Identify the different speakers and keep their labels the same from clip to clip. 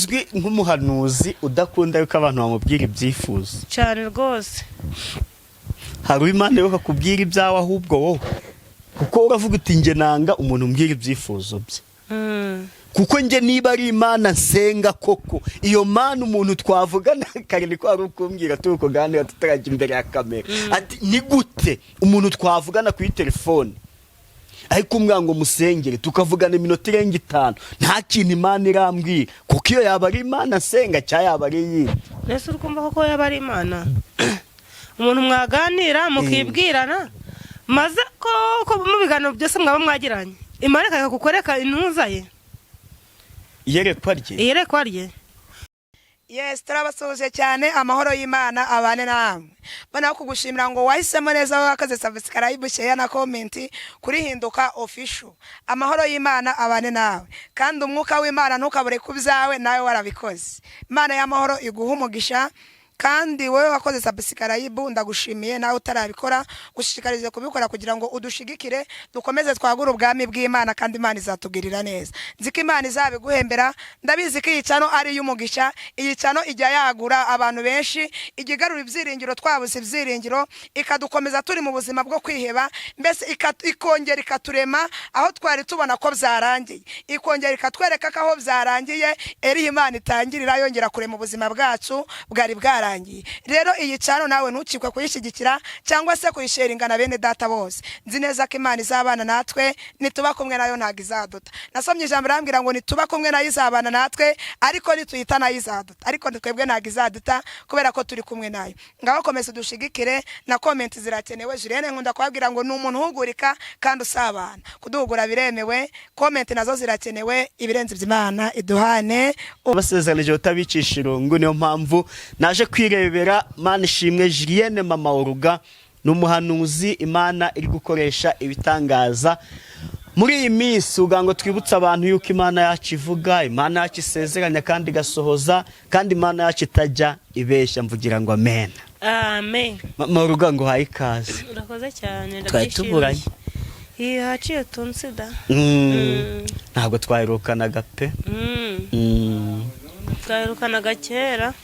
Speaker 1: uzwi nk'umuhanuzi udakunda yuko abantu bamubwira ibyifuzo
Speaker 2: cyane rwose.
Speaker 1: hari Imana yo kakubwira ibyawe ahubwo wowe kuko uravuga uti nge nanga umuntu umbwira ibyifuzo bye. Kuko nge niba ari Imana nsenga koko iyo Mana umuntu twavugana kare niko ari ukumbwira tuko ganira tutarajya imbere ya kamera ati ni gute umuntu twavugana kuri telefone ariko umwango musengere tukavugana iminota irenga 5 nta kintu Imana irambwira kuko iyo yaba ari Imana nsenga cyayaba ari yindi.
Speaker 2: Nese urukumva koko yaba ari Imana umuntu mwaganira mukibwirana maze ko mu biganiro byose mwaba mwagiranye Imana ikakukoreka intuza ye
Speaker 1: yerekwa rye.
Speaker 3: Yes, turabasuje cyane amahoro y'Imana abane namwe. Bana kugushimira ngo wahisemo neza wakaze subscribe share na comment kuri Hinduka Official. Amahoro y'Imana abane nawe. Kandi umwuka w'Imana ntukabure kubyawe nawe warabikoze. Imana y'amahoro iguha umugisha. Kandi wewe wakoze subscribe ndagushimiye nawe utarabikora gushishikarize kubikora kugira ngo udushigikire dukomeze twagura ubwami bw'Imana kandi Imana izatugirira neza. Nziko Imana izabiguhembera ndabizi ko iyicano ari y'umugisha iyicano ijya yagura abantu benshi igigarura ibyiringiro twabuze ibyiringiro ikadukomeza turi mu buzima bwo kwiheba mbese ikongera ikaturema aho twari tubona ko byarangiye ikongera ikatwereka ko aho byarangiye eri Imana itangirira yongera kure mu buzima bwacu bwari bwara. Rero iyi cano nawe ntukikwe kuyishigikira cyangwa se kuyisharinga na bene data bose. Nzi neza ko Imana izabana natwe nituba kumwe nayo ntago izaduta. Nasomye ijambo rambwira ngo nituba kumwe nayo izabana natwe ariko nituyita nayo izaduta. Ariko twebwe ntago izaduta kubera ko turi kumwe nayo. Ngaho komeza dushigikire na comment zirakenewe. Julienne nkunda kubabwira ngo n'umuntu uhugurika kandi usabana. Kuduhugura biremewe, comment nazo zirakenewe ibirenze by'Imana iduhane.
Speaker 1: Basezeranyije utabicisha irungu niyo mpamvu naje kwirebera Mana ishimwe Julienne mama Oruga n'umuhanuzi Imana iri gukoresha ibitangaza muri iyi minsi ugango twibutsa abantu yuko Imana yacu ivuga Imana yacu isezeranya kandi gasohoza kandi Imana yacu itajya ibeshya mvugira ngo amen.
Speaker 2: Amen.
Speaker 1: Mama Oruga ngo hayi kaze.
Speaker 2: Urakoze cyane
Speaker 1: twatuburanye.
Speaker 2: Haciye tunsida.
Speaker 1: Ntabwo twahirukanaga pe.
Speaker 2: Twahirukanaga kera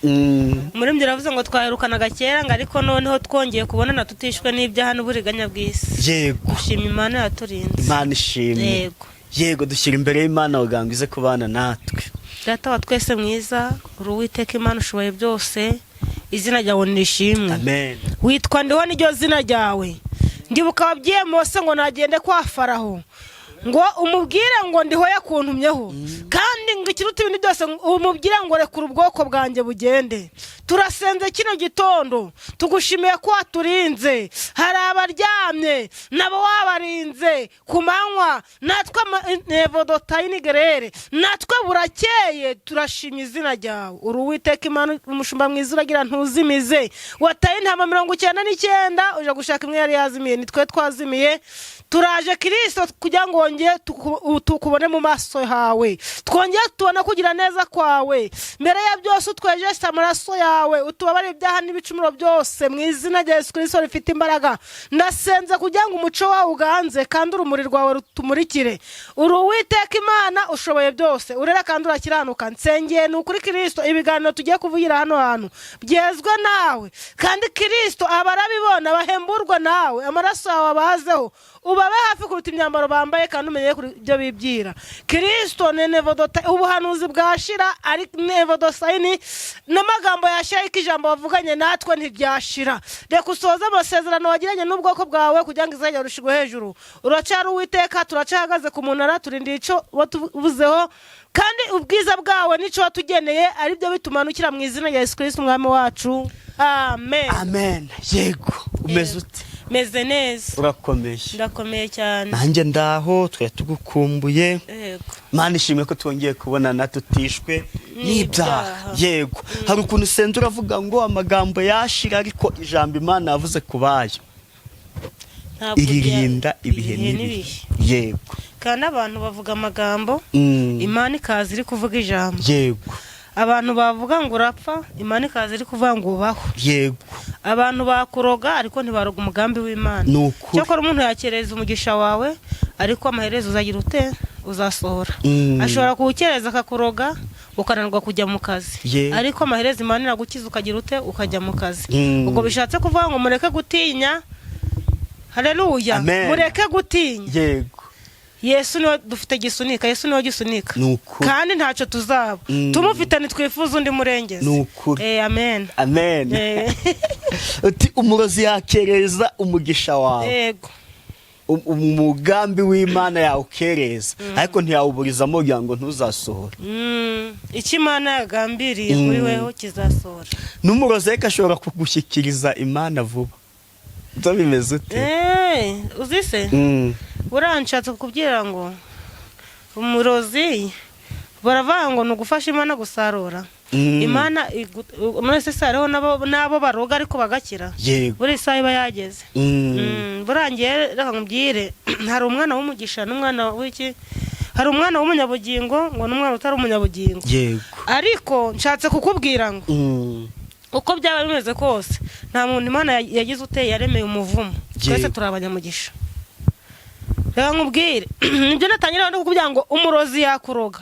Speaker 2: muri mbye ravuze ngo twahirukanaga kera ngo ariko noneho twongeye kubonana tutishwe n'ibyaha n'uburiganya bw'isi.
Speaker 1: Yego
Speaker 2: dushima Imana yaturinze.
Speaker 1: Imana ishimwe. Yego dushyira imbere y'Imana ugangize kubana natwe.
Speaker 2: Data wa twese mwiza Uwiteka Imana ushoboye byose izina ryawe nishimwe.
Speaker 1: Amen.
Speaker 2: Witwa ndiho n'iryo zina ryawe ndibuka ababwiye Mose ngo nagende kwa Faraho ngo umubwire ngo ndiho yakuntumyeho kandi ngo ikiruta ibindi byose umubwire ngo rekura ubwoko bwanjye bugende. Turasenze kino gitondo tugushimiye ko waturinze hari abaryamye nabo wabarinze kumanywa natwe nevodotayini gerere natwe burakeye turashimye izina ryawe. Uwiteka Imana umushumba mwiza uragira ntuzimize wataye intama 99 uje gushaka imwe yari yazimiye nitwe twazimiye turaje Kristo kugira ngo wongeye tukubone mu maso hawe twongeye tubona kugira neza kwawe mbere ya byose utwejesha amaraso yawe utubabare ibyaha n'ibicumuro byose mu izina rya Yesu Kristo rifite imbaraga. Ndasenze kugira ngo umuco wawe uganze kandi urumuri rwawe rutumurikire. Uwiteka Imana ushoboye byose urera kandi urakiranuka. Nsengeye n'ukuri Kristo ibiganiro tugiye kuvugira hano hantu byezwe nawe kandi Kristo abarabibona bahemburwa nawe amaraso yawe abazeho ubabe hafi kuruta imyambaro bambaye kandi umenye kuri ibyo bibyira. Kristo nevodota ubuhanuzi bwashira ari nevodosayini n'amagambo yashira ikijambo bavuganye natwe ntibyashira. Reka usoze amasezerano wagiranye n'ubwoko bwawe kugira ngo izajya rushigwe hejuru. Uracyari Uwiteka turacahagaze ku munara turindi ico watuvuzeho kandi ubwiza bwawe nico watugeneye ari byo bitumanukira mu izina rya Yesu Kristo umwami wacu. Amen.
Speaker 1: Amen. Yego umeze ute?
Speaker 2: Meze neza.
Speaker 1: Urakomeye.
Speaker 2: Ndakomeye cyane.
Speaker 1: Nanjye ndaho twe tugukumbuye.
Speaker 2: Yego.
Speaker 1: Mana ishimwe ko twongeye kubonana tutishwe n'ibyaha. Yego. Hari ukuntu senze uravuga ngo amagambo yashira ariko ijambo Imana yavuze kubayo iririnda ibihe n'ibihe. Yego.
Speaker 2: Kandi abantu bavuga amagambo Imana ikaza iri kuvuga ijambo.
Speaker 1: Yego.
Speaker 2: Abantu bavuga ngo urapfa Imana ikaza iri kuvuga ngo ubaho.
Speaker 1: Yego.
Speaker 2: Abantu bakuroga ariko ntibaroga umugambi w'Imana.
Speaker 1: Cyokora
Speaker 2: umuntu yakereza umugisha wawe ariko amaherezo uzagira ute uzasohora. Ashobora kuwukereza akakuroga ukananirwa kujya mu kazi, ariko amaherezo Imana iragukiza ukagira ute ukajya mu kazi. Ubwo bishatse kuvuga ngo mureke gutinya. Haleluya, mureke gutinya.
Speaker 1: Yego,
Speaker 2: Yesu niwe dufite gisunika, Yesu niwe gisunika, kandi ntacyo tuzaba. Tumufite ntitwifuza undi murengezi. Amen,
Speaker 1: amen. Uti umurozi yakereza umugisha wawe.
Speaker 2: Yego,
Speaker 1: umugambi w'Imana yawukereza, ariko ntiyawuburizamo kugira ngo ntuzasohore.
Speaker 2: Icyo Imana yagambiriye kuri weho kizasohora.
Speaker 1: N'umurozi ariko ashobora kugushyikiriza Imana vuba. Byo bimeze ute?
Speaker 2: Uzise uranshatse kukubwira ngo umurozi baravuga ngo nugufasha Imana gusarura. Imana mwese sariho nabo baroga ariko bagakira. Buri saha iba yageze. Burangiye reka nkubwire, hari umwana w'umugisha n'umwana w'iki, hari umwana w'umunyabugingo ngo n'umwana utari umunyabugingo. Ariko nshatse kukubwira ngo uko byaba bimeze kose nta muntu Imana yagize uteye yaremeye umuvumo. Twese turi abanyamugisha. Reka nkubwire, nibyo natangira no kukubwira ngo umurozi yakuroga,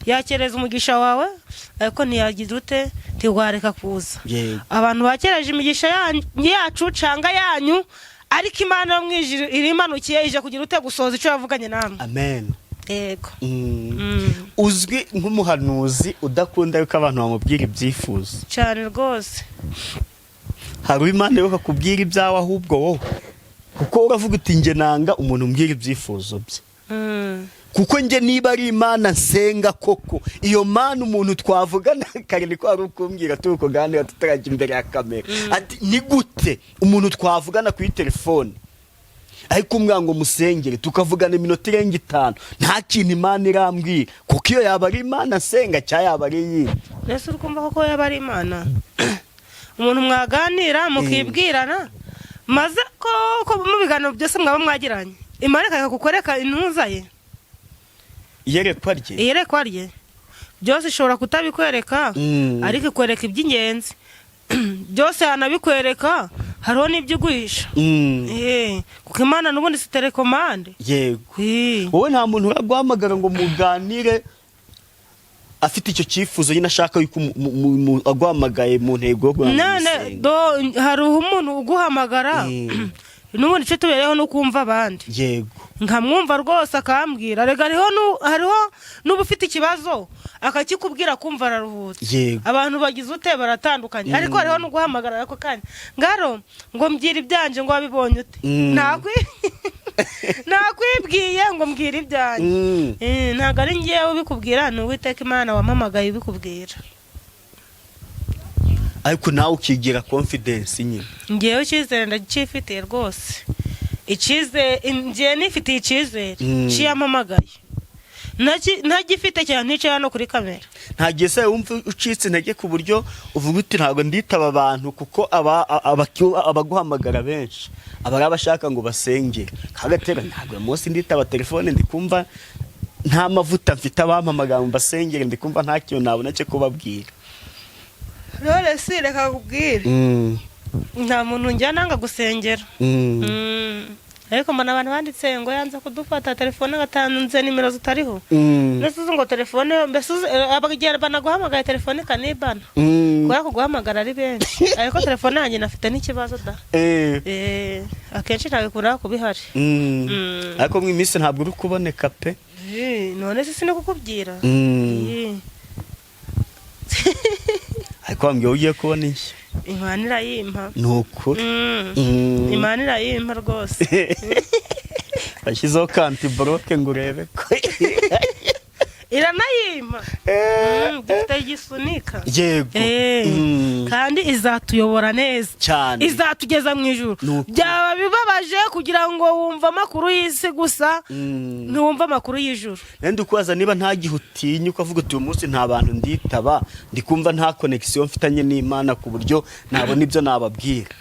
Speaker 2: yakereza umugisha wawe, ariko ntiyagize ute ntiwareka kuza. Abantu bakereje imigisha yacu canga yanyu, ariko Imana yo mwijuru irimanukiye ije kugira ute gusoza icyo yavuganye namwe.
Speaker 1: Amen.
Speaker 2: Yego.
Speaker 1: Uzwi nk'umuhanuzi udakunda yuko abantu bamubwira ibyifuzo
Speaker 2: cyane rwose.
Speaker 1: Hari Imana yo kakubwira ibyawe ahubwo wowe, kuko uravuga uti nge nanga umuntu umbwira ibyifuzo bye. Kuko nge niba ari Imana nsenga koko, iyo Mana umuntu twavugana kare niko ari ukumbwira turi kuganira tutarajya imbere ya kamera, ati ni gute umuntu twavugana kuri telefone ariko umwango musengere tukavugana iminota irenga 5 nta kintu Imana irambwira, kuko iyo yaba ari Imana nsenga cya yaba ari yindi.
Speaker 2: Nese urukumva koko yaba ari Imana umuntu mwaganira mukibwirana, maze ko mu biganiro byose mwaba mwagiranye Imana ikakukwereka intuza ye, iyerekwa rye byose ishobora kutabikwereka, ariko ikwereka iby'ingenzi byose yanabikwereka. Hariho n'ibyo guhisha. Kuko Imana n'ubundi si telekomande.
Speaker 1: Yego, wowe nta muntu uraguhamagara ngo muganire afite icyo cyifuzo nyine ashaka yuko aguhamagaye mu ntego yo
Speaker 2: none hari umuntu uguhamagara n'ubundi cyo tubereho no kumva abandi.
Speaker 1: Yego,
Speaker 2: nkamwumva rwose akambwira, rega hariho n'ubu ufite ikibazo akakikubwira kumva araruhutse. Abantu bagize ute baratandukanye, ariko hariho no guhamagara ako kanya ngaro ngo mbwira ibyanje ngo wabibonye ute. Nakwibwiye ngo mbwira ibyanje. Ntago ari ngiye ubikubwira, ni Uwiteka Imana wampamagaye ubikubwira.
Speaker 1: Ariko nawe ukigira confidence nyine.
Speaker 2: Ngiyeho icyizere ndagifitiye rwose. Ngiye nifitiye icyizere cyiyamamagaye. Ntagifite cyane nticara no kuri kamera.
Speaker 1: Ntagiye se wumva ucitse intege ku buryo uvuga uti ntago nditaba abantu, kuko abaguhamagara benshi abari abashaka ngo basengere. Kagatera ntago munsi nditaba telefone ndikumva nta mavuta mfite abampamagara ngo basengere, ndikumva nta kintu nabona cyo kubabwira.
Speaker 2: Rore si reka kubwira. Nta muntu njyana nanga gusengera. Ariko mbona abantu banditse ngo yanza kudufata telefone gatanze nimero zitariho. Mbese ngo telefone mbese abagera banaguhamagaye telefone kanibana. Kubera ko guhamagara ari benshi. Ariko telefone yanjye nafite n'ikibazo da. Akenshi ntabikura kubihari.
Speaker 1: Ariko mu iminsi ntabwo uri kuboneka pe.
Speaker 2: None se sino kukubwira.
Speaker 1: Ariko ambye ugiye kubona iki?
Speaker 2: Imana irayimpa.
Speaker 1: Nukuri.
Speaker 2: Imana irayimpa rwose.
Speaker 1: Ashyizeho kanti bloke ngo urebe ko
Speaker 2: iranayimpa. Dufite igisunika.
Speaker 1: Yego.
Speaker 2: Kandi izatuyobora neza
Speaker 1: cyane,
Speaker 2: izatugeza mu ijuru. Byaba bibabaje kugira ngo wumva amakuru y'isi gusa ntiwumva amakuru y'ijuru.
Speaker 1: Nende ukwaza niba nta gihutinya ukavuga uti uyu munsi nta bantu nditaba, ndikumva nta connection mfitanye n'Imana ku buryo nabona ibyo nababwira.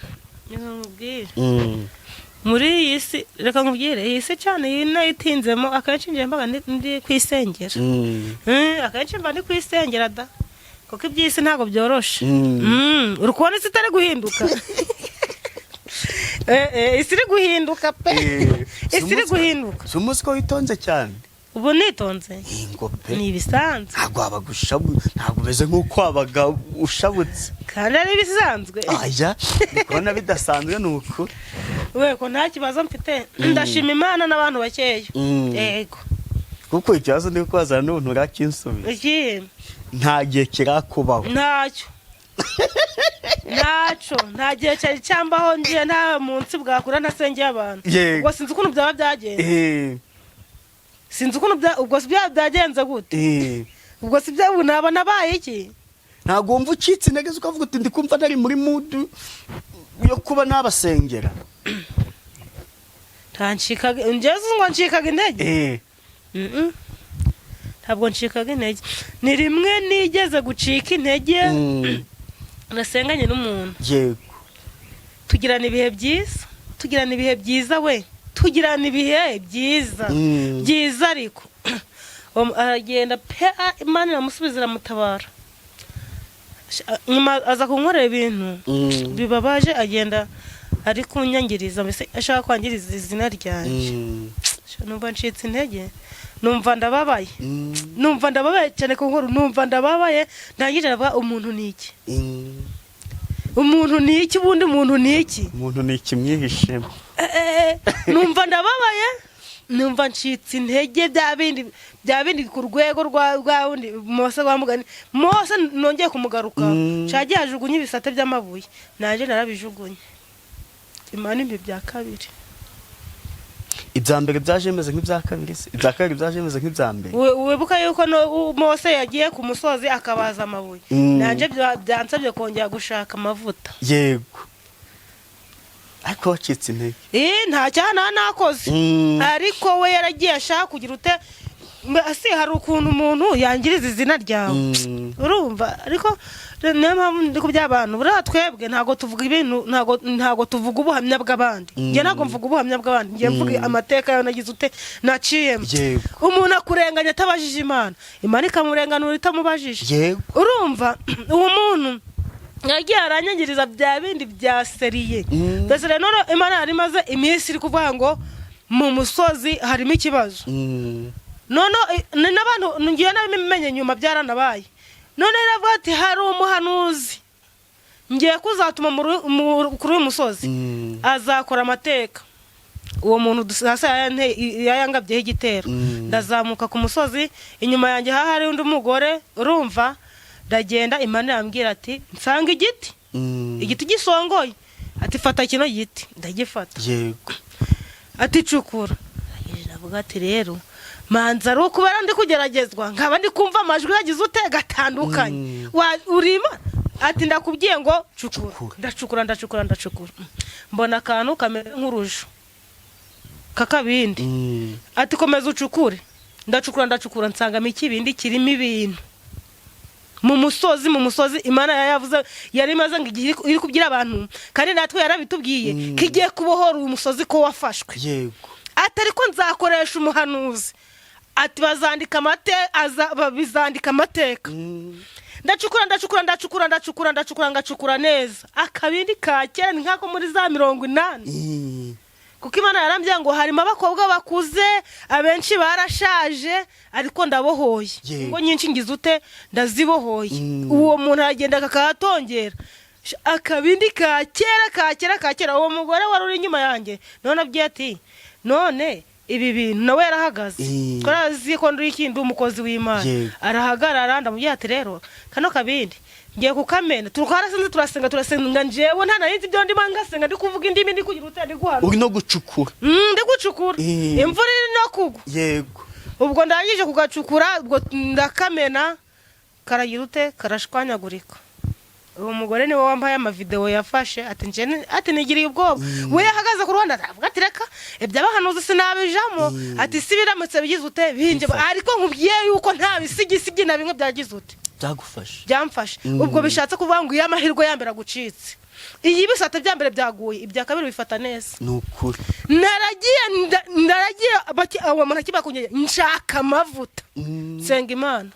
Speaker 2: Muri iyi si reka nkubwire, iyi si cyane yinayitinzemo akenshi ngiye mbaga ndi kwisengera. Akenshi mba ndi kwisengera da, kuko iby'isi ntabwo byoroshe. Uri kubona isi itari guhinduka. Isi iri guhinduka pe. Isi iri guhinduka.
Speaker 1: Si umunsi ko witonze cyane.
Speaker 2: ubu nitonze
Speaker 1: ingobe
Speaker 2: ni ibisanzwe
Speaker 1: ntabwo ntabwo umeze nk'uko wabaga ushabutse
Speaker 2: kandi ari ibisanzwe
Speaker 1: aya ndikubona bidasanzwe ni uku
Speaker 2: we ko nta kibazo mfite ndashima Imana n'abantu bakeya yego
Speaker 1: kuko ikibazo ndi kwazana n'ubuntu urakinsubiza
Speaker 2: iki
Speaker 1: nta gihe kirakubaho
Speaker 2: ntacyo nta gihe cyari cyambaho ngiye nta munsi bwakura ntasengeye abantu ubwo sinzi ukuntu byaba byagenze sinzi ukuntu ubwo si byaba byagenze gute ubwo si byo naba nabaye iki
Speaker 1: ntabwo wumva ucitse intege ukavuga uti ndi kumva nari muri mudu yo kuba nabasengera
Speaker 2: ngeze ngo ncikaga intege ntabwo ncikaga intege ni rimwe nigeze gucika intege nasenganye n'umuntu
Speaker 1: yego
Speaker 2: tugirana ibihe byiza we tugirana ibihe byiza ariko aragenda pe Imana iramusubiza iramutabara nyuma aza kunkorera ibintu bibabaje agenda ari kunyangiriza mbese ashaka kwangiriza izina ryanjye numva ncitse intege numva ndababaye cyane ko nkuru numva ndababaye ndangije navuga umuntu ni iki umuntu ni iki ubundi umuntu ni iki
Speaker 1: mwihishemo
Speaker 2: numva ndababaye numva ncitse intege bya bindi ku rwego rwa wundi Mose wamugani Mose nongeye kumugaruka cagiye ajugunye ibisate by'amabuye naje narabijugunye Imana imbi bya kabiri
Speaker 1: ibya mbere byaje bimeze nk'ibya kabiri se ibya kabiri byaje bimeze nk'ibya mbere
Speaker 2: wibuka yuko Mose yagiye ku musozi akabaza amabuye nanje byansabye kongera gushaka amavuta
Speaker 1: yego ariko wacitse intege
Speaker 2: nta cyana nakoze ariko we yaragiye ashaka kugira ute asi hari ukuntu umuntu yangiriza izina ryawe urumva ariko niyo mpamvu ndi ku by'abantu buriya twebwe ntabwo tuvuga ibintu ntabwo tuvuga ubuhamya bw'abandi njye ntabwo mvuga ubuhamya bw'abandi njye mvuga amateka yawe nagize ute naciyemo umuntu akurenganya atabajije Imana ikamurenganura itamubajije urumva uwo muntu yagiye aranyangiriza bya bindi bya seriye mbese rero none Imana yari imaze iminsi iri kuvuga ngo mu musozi harimo ikibazo none n'abantu ngiye nabimenye nyuma byaranabaye none iravuga ati hari umuhanuzi ngiye kuzatuma kuri uyu musozi azakora amateka uwo muntu yayangabyeho igitero ndazamuka ku musozi inyuma yanjye hari undi mugore urumva ndagenda Imana yambwira ati nsanga igiti gisongoye ati fata kino giti ndagifata
Speaker 1: yego
Speaker 2: ati cukura ndavuga ati rero manza ari ukubera ndi kugeragezwa nkaba ndi kumva amajwi yagize utega atandukanye urima ati ndakubwiye ngo cukura ndacukura mbona akantu kameze nk'urujo kakabindi ati komeza ucukure ndacukura nsangamo ikibindi kirimo ibintu mu musozi Imana yavuze yari imaze ngo igihe iri kubwira abantu kandi natwe yarabitubwiye kigiye kubohora uyu musozi ko wafashwe
Speaker 1: yego
Speaker 2: atari ko nzakoresha umuhanuzi ati bizandika amateka ndacukura neza akabindi ka kera ni nk'ako muri za 80 kuko Imana yarambye ngo harimo abakobwa bakuze abenshi barashaje ariko ndabohoye ngo nyinshi ngize ute ndazibohoye uwo muntu aragenda akatongera akabindi ka kera uwo mugore wari uri inyuma yanjye none abwiye ati none ibi bintu nawe yarahagaze twarazi ko ndi ikindi umukozi w'Imana arahagarara ndamubwiye ati rero kano kabindi ngiye kukamena turasenga njewe nta narinzi ibyo ndimo ngasenga ndi kuvuga indimi ndi kugira utende guhana
Speaker 1: uri no gucukura
Speaker 2: ndi gucukura imvura iri no kugwa
Speaker 1: yego
Speaker 2: ubwo ndangije kugacukura ubwo ndakamena karagira ute karashwanyagurika uwo mugore niwe wambaye amavideo yafashe ati nigiriye ubwoba we yahagaze ku Rwanda avuga ati reka ibyabahanuzi sinabijamo ati sibiramutse bigize ute binje ariko nkubwiye yuko nta bisigisigi na bimwe byagize ute byamfashe ubwo bishatse kuvuga ngo amahirwe yambera gucitse iyi bisate bya mbere byaguye ibya kabiri bifata neza
Speaker 1: nukuri
Speaker 2: naragiye abo muntu akibakunye nshaka amavuta senga Imana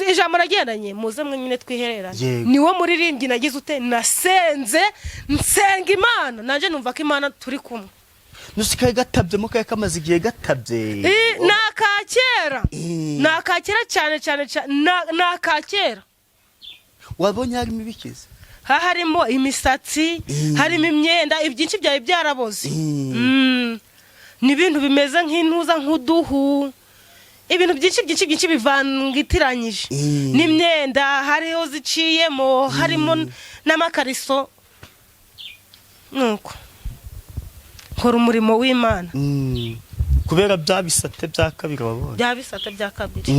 Speaker 2: ijambo ragendanye muze mwe nyine twihereranye niwo muririmbyi nagize ute nasenze nsenga Imana nanje numva ko Imana turi kumwe
Speaker 1: nusikaye gatabyemo kaye kamaze igihe gatabye
Speaker 2: nakakera nakakera cyane nakakera
Speaker 1: wabonye harimo ibikize
Speaker 2: harimo imisatsi harimo imyenda ibyinshi byawe byaraboze n'ibintu bimeze nk'intuza nk'uduhu ibintu byinshi bivangitiranyije n'imyenda hariho ziciyemo harimo n'amakariso nuko nkora umurimo w'Imana
Speaker 1: kubera bya bisate bya kabiri wabonye
Speaker 2: bya bisate bya kabiri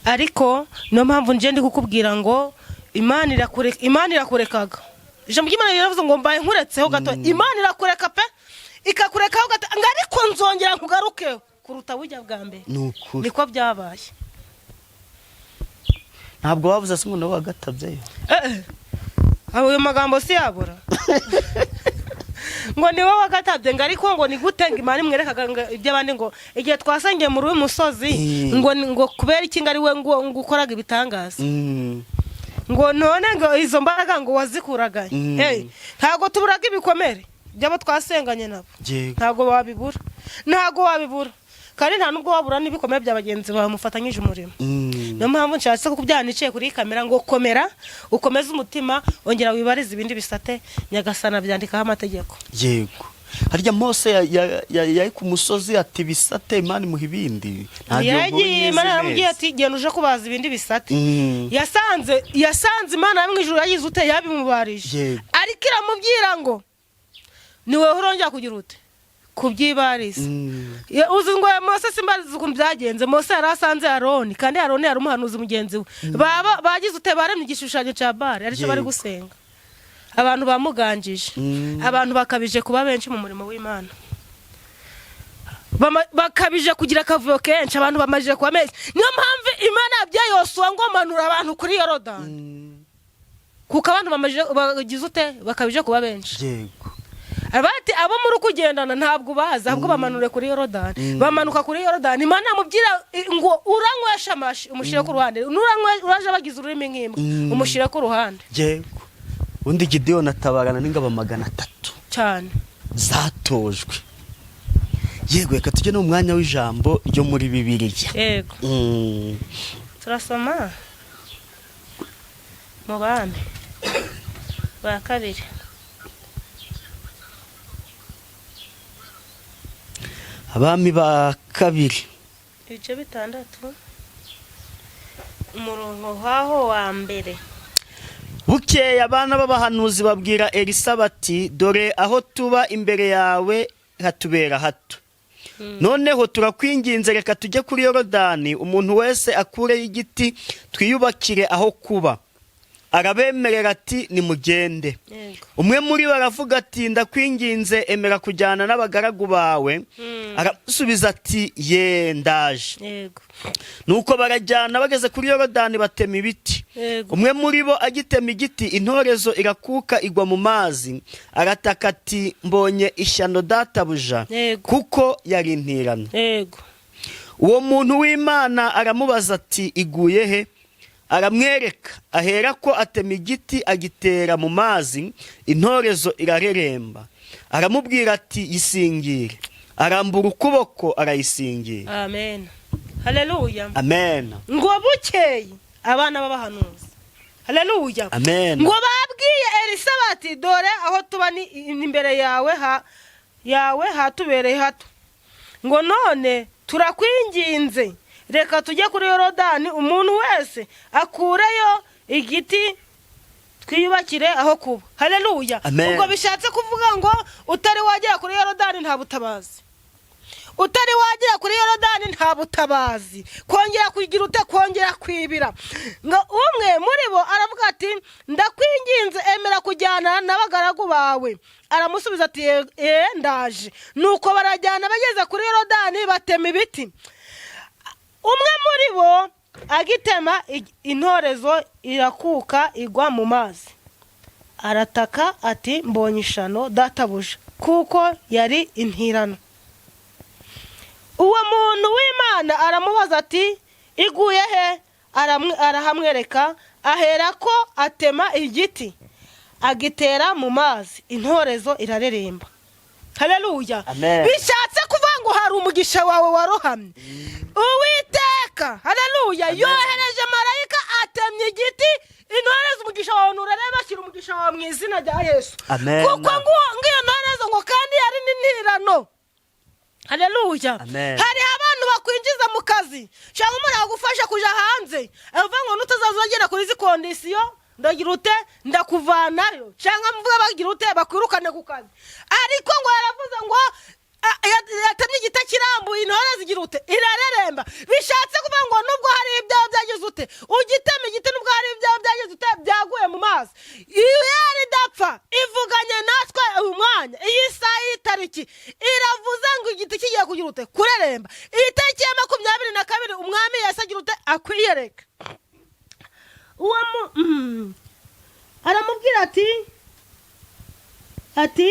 Speaker 2: ariko no mpamvu nje ndi kukubwira ngo Imana irakurekaga ijambo ry'Imana riravuze ngo mbaye nkuretseho gato Imana irakureka pe ikakurekaho gato ariko nzongera nkugaruke kuruta bujya bwa mbere niko byabaye
Speaker 1: ntabwo wavuze se ngo wagatabyeyo
Speaker 2: ayo magambo si yabura ngo ni wowe wagatabye ngo ariko ngo ni gutenga Imana imwerekaga iby'abandi ngo igihe twasengeye muri uyu musozi ngo kubera iki ngari we ngo ukoraga ibitangaza ngo none ngo izo mbaraga ngo wazikuraga ntago tuburaga ibikomere byabo twasenganye nabo ntago wabibura kandi nta nubwo wabura n'ibikomere by'abagenzi bamufatanyije umurimo no mpamvu nshatse kubyanikiye kuri kamera ngo komera ukomeze umutima ongera wibarize ibindi bisate Nyagasana byandikaho amategeko
Speaker 1: yego harya Mose yari ku musozi ati bisate Imana imuha ibindi
Speaker 2: yagiye Imana yaramubwiye ati genda uje kubaza ibindi bisate yasanze Imana yo mu ijuru yagize ute yabimubarije ariko iramubwira ngo ni wowe urongera kugira ute kubyibariza uzi ngo Mose simbariza ukuntu byagenze Mose yarasanze Aroni kandi Aroni yari umuhanuzi mugenzi we bagize ute baremye igishushanyo cya Bali aricyo bari gusenga abantu bamuganjije abantu bakabije kuba benshi mu murimo w'Imana bakabije kugira akavuyo kenshi abantu bamajije kuba menshi niyo mpamvu Imana yabyaye Yosuwa ngo manura abantu kuri Yorodani kuko abantu bagize ute bakabije kuba benshi
Speaker 1: yego
Speaker 2: abati abo muri kugendana ntabwo baza ahubwo bamanure kuri Yorodani bamanuka kuri Yorodani Imana amubwira ngo uranywesha amashi umushire ku ruhande uraje bagize ururimi nk'imbwa umushire ku ruhande
Speaker 1: yego undi Gideon atabarana n'ingabo 300
Speaker 2: cyane
Speaker 1: zatojwe yego reka tujye no mwanya w'ijambo ryo muri Bibiliya
Speaker 2: yego turasoma mu bami ba kabiri
Speaker 1: Abami ba kabiri
Speaker 2: ibice 6 umurongo haho wa mbere
Speaker 1: bukeye abana b'abahanuzi babwira Elisa bati dore aho tuba imbere yawe hatubera hato noneho turakwinginze reka tujye kuri Yorodani umuntu wese akure y'igiti twiyubakire aho kuba arabemerera ati nimugende umwe muri baravuga ati ndakwinginze emera kujyana n'abagaragu bawe arasubiza ati ye ndaje nuko barajyana bageze kuri Yorodani batema ibiti umwe muri bo agitema igiti intorezo irakuka igwa mu mazi arataka ati mbonye ishyano databuja kuko yari intirano uwo muntu w'Imana aramubaza ati iguye he aramwereka ahera ko atema igiti agitera mu mazi intorezo irareremba aramubwira ati yisingire arambura ukuboko arayisingira
Speaker 2: amen haleluya
Speaker 1: amen
Speaker 2: ngo bukeye abana b'abahanuzi haleluya
Speaker 1: amen
Speaker 2: ngo babwiye Elisa bati dore aho tuba ni imbere yawe hatubereye hato ngo none turakwinginze reka tujye kuri Yorodani umuntu wese akureyo igiti twiyubakire aho kuba haleluya ubwo bishatse kuvuga ngo utari wagera kuri Yorodani nta butabazi utari wagera kuri Yorodani nta butabazi kongera kugira ute kongera kwibira ngo umwe muri bo aravuga ati ndakwinginze emera kujyana n'abagaragu bawe aramusubiza ati ndaje nuko barajyana bageze kuri Yorodani batema ibiti umwe muri bo agitema intorezo irakuka igwa mu mazi arataka ati mbonye ishano databuja kuko yari intirano uwo muntu w'Imana aramubaza ati iguye he arahamwereka ahera ko atema igiti agitera mu mazi intorezo irareremba haleluya.
Speaker 1: Amen.
Speaker 2: Bishatse kuvuga ngo hari umugisha wawe warohamye. Uwiteka haleluya yohereje marayika atemye igiti intoreza umugisha wawe nurareba ashyira umugisha wawe mu izina rya Yesu.
Speaker 1: Amen.
Speaker 2: Kuko ngiyo ntoreza ngo kandi yari n'intirano. Haleluya. Hari abantu bakwinjiza mu kazi cyangwa umuntu agufasha kuja hanze avuga ngo nutazazagera kuri izi kondisiyo ndagira ute ndakuvanayo cyangwa mvuga bagira ute bakwirukane ku kazi, ariko ngo yaravuze ngo yatamye igita kirambuye intore zigira ute irareremba. Bishatse kuvuga ngo nubwo hari ibyaha byagize ute ugitema igiti nubwo hari ibyaha byagize ute byaguye mu mazi, iyo yari dapfa ivuganye natwe uyu mwanya iyi saa y'itariki iravuze ngo igiti kigiye kugira ute kureremba. Iyi tariki ya 22 umwami Yesu agira ute akwiyereka. Aramubwira ati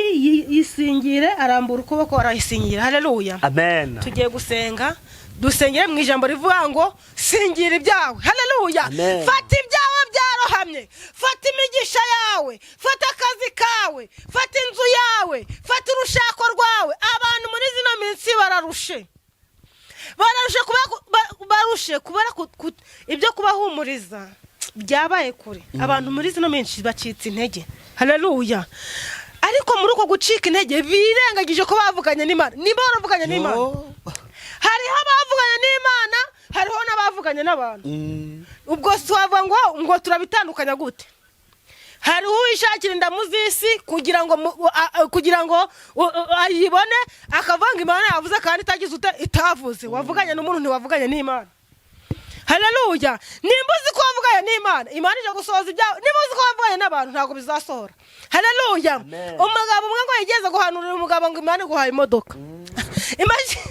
Speaker 2: yisingire, arambura ukuboko arayisingira. Haleluya.
Speaker 1: Amen.
Speaker 2: Tugiye gusenga, dusengere mu ijambo rivuga ngo singira ibyawe. Haleluya. Fata ibyawe byarohamye, fata imigisha yawe, fata akazi kawe, fata inzu yawe, fata urushako rwawe. Abantu muri zino minsi bararushe kubera ibyo kubahumuriza byabaye kure. Abantu muri zino minsi bacitse intege. Haleluya. Ariko muri uko gucika intege birengagije ko bavuganye n'Imana. Niba baravuganye n'Imana, hariho abavuganye n'Imana, hariho n'abavuganye n'abantu. Ubwo swavuga ngo turabitandukanya gute? Hariho uwishakira indamuzisi kugira ngo ayibone akavanga Imana yavuze kandi itagize ute itavuze. Wavuganye n'umuntu ntiwavuganye n'Imana. Haleluya. Nimba uzi ko wavuganye n'Imana, Imana ije gusohoza ibyawe. Niba uzi ko wavuganye n'abantu ntabwo bizasohora. Haleluya. Umugabo umwe ngo yigeze guhanurira umugabo ngo Imana iguhaye imodoka.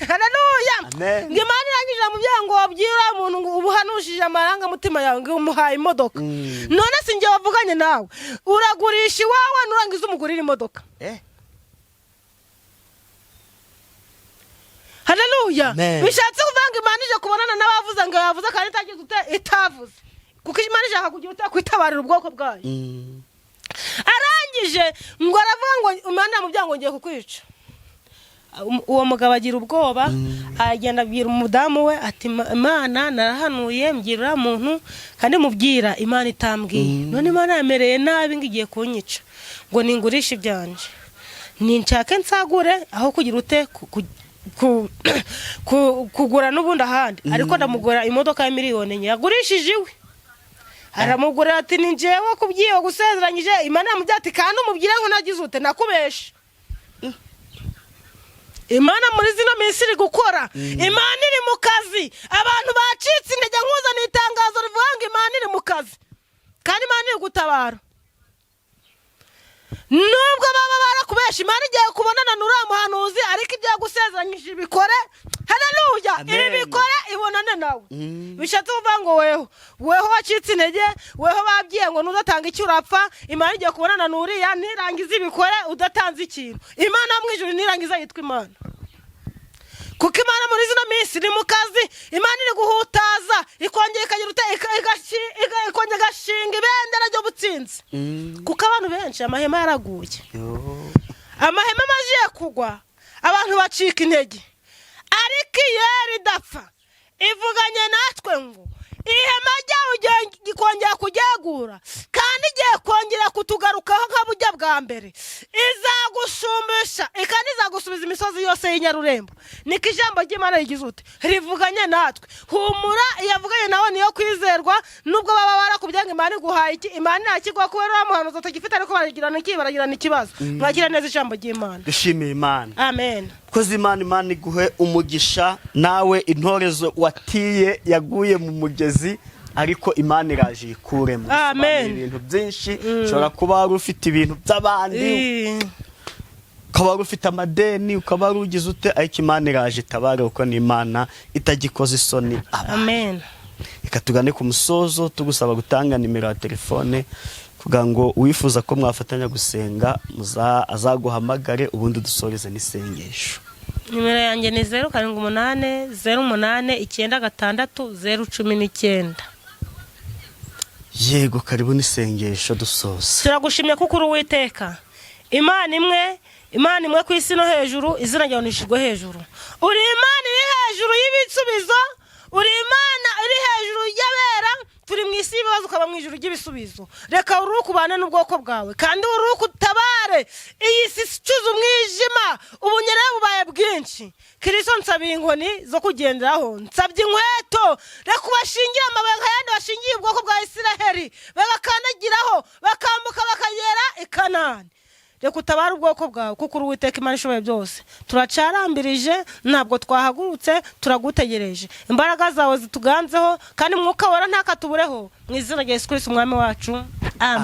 Speaker 2: Haleluya. Ngo Imana irangije mu byango wabyira umuntu ngo ubuhanushije amaranga mutima yawe ngo umuhaye imodoka. None sinjye wavuganye nawe uragurisha iwawe nurangiza umugurira imodoka. Haleluya. Bishatse kuvanga Imana ije kubonana n'abavuze ngo yavuze kandi itagize ute itavuze, kuko Imana ishaka kugira ute kwitabarira ubwoko bwayo. Arangije ngo aravuga ngo Imana mu byango ngiye kukwica. Uwo mugabo agira ubwoba, agenda abwira umudamu we ati Imana narahanuye mbwira muntu kandi mubwira Imana itambwiye, none Imana yamereye nabi ngiye kunyica ngo ningurisha ibyanje ninshake nsagure aho kugira ute kugura n'ubundi ahandi. Ariko ndamugura imodoka ya miliyoni enye yagurishije iwe. Aramugura ati ni njyewe kubyiye gusezeranyije. Imana yamubwira ati kandi umubwire ngo nagize ute nakubesha. Imana muri zino minsi iri gukora. Imana iri mu kazi. Abantu bacitse intege nkuzana itangazo rivuga ngo Imana iri mu kazi kandi Imana iri gutabara. Nubwo baba barakubesha, Imana igiye kubonana n'uriya muhanuzi ariko ibyo yagusezeranyije ibikore. Haleluya. Ibi bikore ibonane nawe. Bishatse kuvuga ngo weho wacitse intege, weho babwiye ngo nuzatanga icyo urapfa, Imana igiye kubonana n'uriya ntirangiza ibikore udatanze ikintu. Imana mu ijuru ntirangiza yitwa Imana. Kuko Imana muri zino minsi iri mu kazi. Imana iri guhutaza ikongera ikagira ute ikongera gashinga ibendera ryo butsinzi. Kuko abantu benshi amahema yaraguye. Amahema amajiye kugwa, abantu bacika intege. Ariko yeri dapfa ivuganye natwe ngo ihema ryawe gikongera kujyagura kandi igiye kongera kutugarukaho nk'abujya bwa mbere. Izagushumbisha ikandi izagusubiza imisozi yose y'inyarurembo. Niko ijambo ry'Imana rigize ute rivuganye natwe. Humura yavuganye nawe niyo kwizerwa. Nubwo baba barakubye ngo Imana iguhaye iki, Imana ntakigwa kubera umuhanuzi atagifite ariko baragirana ikibazo. Mwagira neza ijambo ry'Imana.
Speaker 1: Dushimiye Imana.
Speaker 2: Amen.
Speaker 1: Koze Imana iguhe umugisha. Nawe intorezo watiye yaguye mu mugezi ariko Imana iraje ikuremo.
Speaker 2: Amen.
Speaker 1: Ibintu byinshi ushobora kuba wari ufite ibintu by'abandi, ukaba wari ufite amadeni, ukaba wari ugize ute, ariko Imana iraje itabare kuko ni Imana itagikoze isoni.
Speaker 2: Amen.
Speaker 1: Ikatugane ku musozo tugusaba gutanga nimero ya telefone kugira ngo uwifuza ko mwafatanya gusenga azaguhamagare ubundi dusoreze n'isengesho.
Speaker 2: Nimero yanjye ni 078 08 96019.
Speaker 1: Yego, karibu n'isengesho dusoza.
Speaker 2: Turagushimye kuko uri Uwiteka Imana imwe imana imwe ku isi no hejuru, izina ryawe nishirwe hejuru. Uri imana iri hejuru y'ibisubizo, uri imana iri hejuru y'abera, turi mu isi y'ibibazo ukaba mu ijuru ry'ibisubizo. Reka uruhuke ubane n'ubwoko bwawe, kandi uruhuke utabare iyi si icuza umwijima, ubunyerere bubaye bwinshi. Kristo nsabiye inkoni zo kugenderaho, nsabye inkweto, reka ubashingira amabuye nk'ayandi bashingiye ubwoko bwa Isiraheli, bagakandagiraho bakambuka bakagera i Kanani. Reka utabare ubwoko bwawe, kuko uri Uwiteka Imana ishoboye byose. Turacarambirije, ntabwo twahagurutse, turagutegereje. Imbaraga zawe zituganzeho, kandi Mwuka Wera ntakatubureho, mu izina rya Yesu Kristo umwami wacu. Amen.